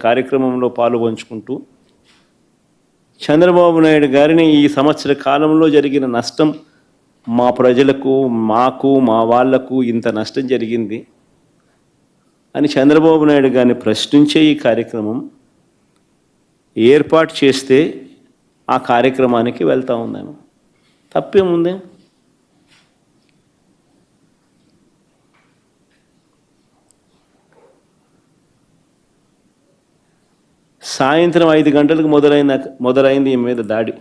కార్యక్రమంలో పాలుపంచుకుంటూ చంద్రబాబు నాయుడు గారిని ఈ సంవత్సర కాలంలో జరిగిన నష్టం, మా ప్రజలకు, మాకు, మా వాళ్లకు ఇంత నష్టం జరిగింది అని చంద్రబాబు నాయుడు గారిని ప్రశ్నించే ఈ కార్యక్రమం ఏర్పాటు చేస్తే ఆ కార్యక్రమానికి వెళ్తూ ఉన్నాను. తప్పేముంది? సాయంత్రం 5 గంటలకు మొదలైంది ఈ మీద దాడి.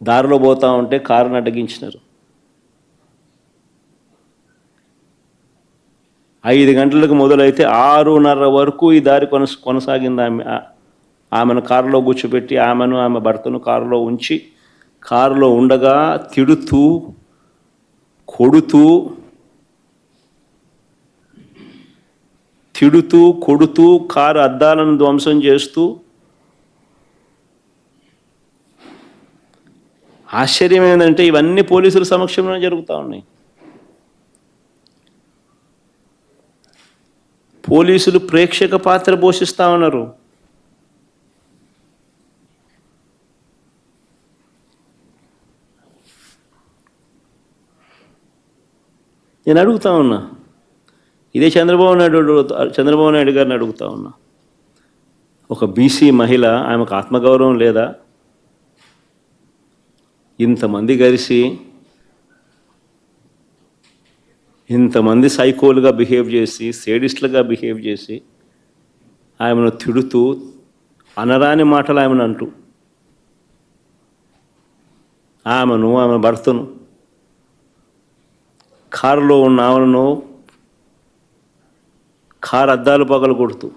దారిలో పోతా ఉంటే కారును అడ్డగించినారు. 5 గంటలకు మొదలైతే 6:30 వరకు ఈ దారి కొనసాగింది. ఆమెను కారులో కూర్చోబెట్టి ఆమె భర్తను కారులో ఉంచి కారులో ఉండగా తిడుతూ, కొడుతూ కారు అద్దాలను ధ్వంసం చేస్తూ, ఆశ్చర్యం ఏంటంటే ఇవన్నీ పోలీసుల సమక్షంలోనే జరుగుతూ ఉన్నాయి. పోలీసులు ప్రేక్షక పాత్ర పోషిస్తూ ఉన్నారు. నేను అడుగుతా ఉన్నా, ఇదే చంద్రబాబు నాయుడు గారిని అడుగుతా ఉన్నా, ఒక బీసీ మహిళ, ఆమెకు ఆత్మగౌరవం లేదా? ఇంతమంది కలిసి ఇంతమంది సైకోలుగా బిహేవ్ చేసి, సేడిస్టులుగా బిహేవ్ చేసి ఆమెను తిడుతూ, అనరాని మాటలు ఆమెను అంటూ, ఆమె భర్తను, కారులో ఉన్న ఆమెను కారు అద్దాలు పగలు కొడుతూ,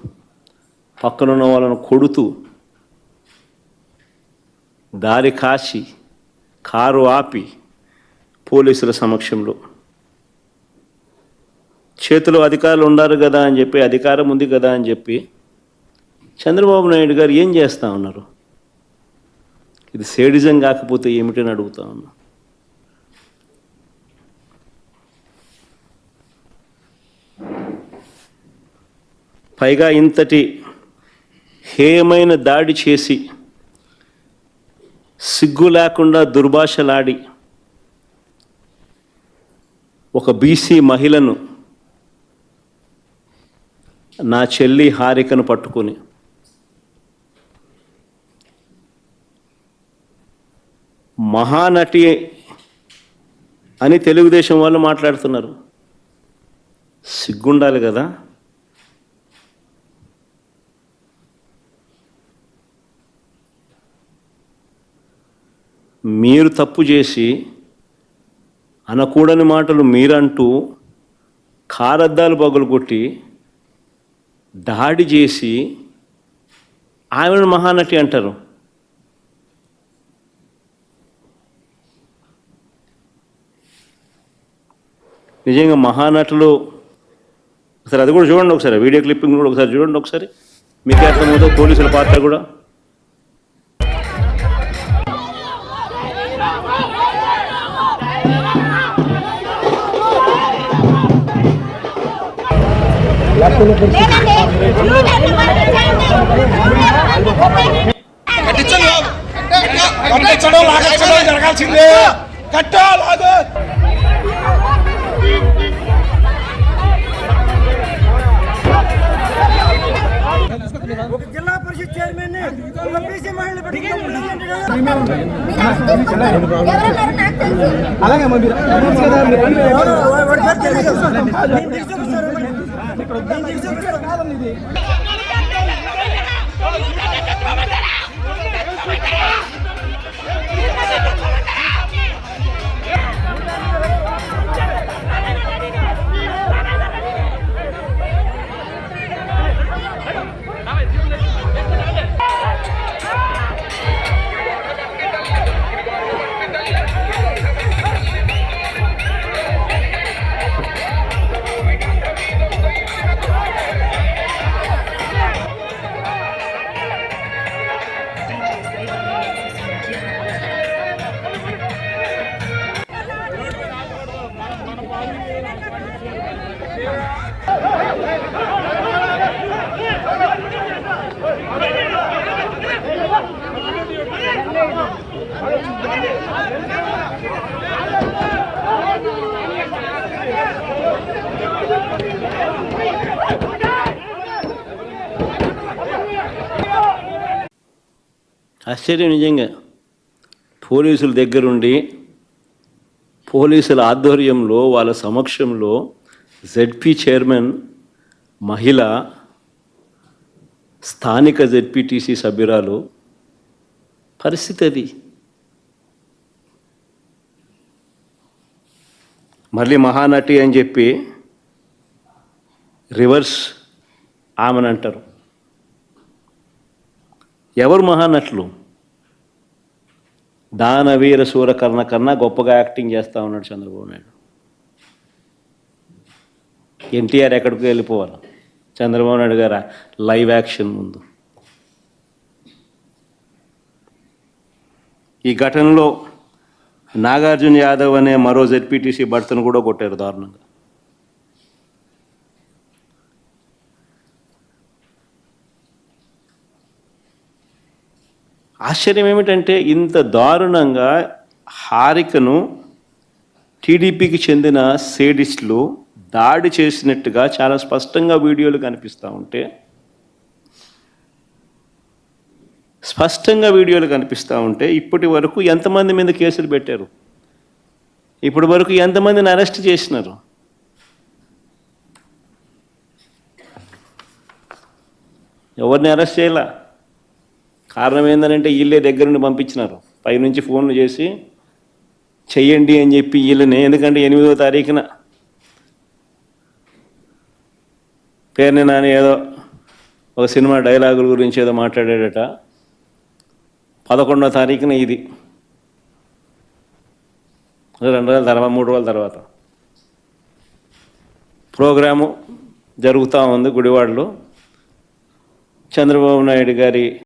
పక్కనున్న వాళ్ళను కొడుతూ, దారి కాచి కారు ఆపి పోలీసుల సమక్షంలో, చేతిలో అధికారులు ఉన్నారు కదా అని చెప్పి, అధికారం ఉంది కదా అని చెప్పి చంద్రబాబు నాయుడు గారు ఏం చేస్తూ ఉన్నారు? ఇది సేడిజం కాకపోతే ఏమిటని అడుగుతా ఉన్నా. పైగా ఇంతటి హేయమైన దాడి చేసి, సిగ్గు లేకుండా దుర్భాషలాడి ఒక బీసీ మహిళను, నా చెల్లి హారికను పట్టుకొని మహానటి అని తెలుగుదేశం వాళ్ళు మాట్లాడుతున్నారు. సిగ్గుండాలి కదా? మీరు తప్పు చేసి అనకూడని మాటలు మీరంటూ కారద్దాలు పగులుకొట్టి దాడి చేసి ఆమెను మహానటి అంటారు. నిజంగా మహానటులు ఒకసారి అది కూడా చూడండి, ఒకసారి వీడియో క్లిప్పింగ్ కూడా ఒకసారి చూడండి, ఒకసారి మీకే అర్థమవుతుంది పోలీసుల పాత్ర కూడా. జరగాల్సిందే కట్టాలాగా. జిల్లా పరిషత్ చైర్మన్ అలాగే ఆశ్చర్యం నిజంగా. పోలీసుల దగ్గరుండి పోలీసుల ఆధ్వర్యంలో వాళ్ళ సమక్షంలో జెడ్పీ చైర్మన్ మహిళ, స్థానిక జెడ్పీటీసీ సభ్యురాలు పరిస్థితి అది. మళ్ళీ మహానటి అని చెప్పి రివర్స్ ఆమెను అంటారు. ఎవరు మహానటులు? దానవీర సూరకర్ణ కన్నా గొప్పగా యాక్టింగ్ చేస్తూ ఉన్నాడు చంద్రబాబు నాయుడు. ఎన్టీఆర్ ఎక్కడికి వెళ్ళిపోవాలి, చంద్రబాబు నాయుడు గారు లైవ్ యాక్షన్ ముందు. ఈ ఘటనలో నాగార్జున యాదవ్ అనే మరో జెడ్పీటీసీ భర్తను కూడా కొట్టారు దారుణంగా. ఆశ్చర్యం ఏమిటంటే ఇంత దారుణంగా హారికను టీడీపీకి చెందిన సేడిస్టులు దాడి చేసినట్టుగా చాలా స్పష్టంగా వీడియోలు కనిపిస్తూ ఉంటే, ఇప్పటి వరకు ఎంతమంది మీద కేసులు పెట్టారు? ఇప్పటి వరకు ఎంతమందిని అరెస్ట్ చేసినారు? ఎవరిని అరెస్ట్ చేయాల? కారణం ఏంటంటే వీళ్ళే దగ్గరుండి పంపించినారు, పైనుంచి ఫోన్లు చేసి చెయ్యండి అని చెప్పి వీళ్ళని. ఎందుకంటే 8వ తారీఖున పేరుని నాని ఏదో ఒక సినిమా డైలాగుల గురించి ఏదో మాట్లాడాడట. 11వ తారీఖున ఇది 2 రోజుల తర్వాత 3 రోజుల తర్వాత ప్రోగ్రాము జరుగుతూ ఉంది గుడివాడలో. చంద్రబాబు నాయుడు గారి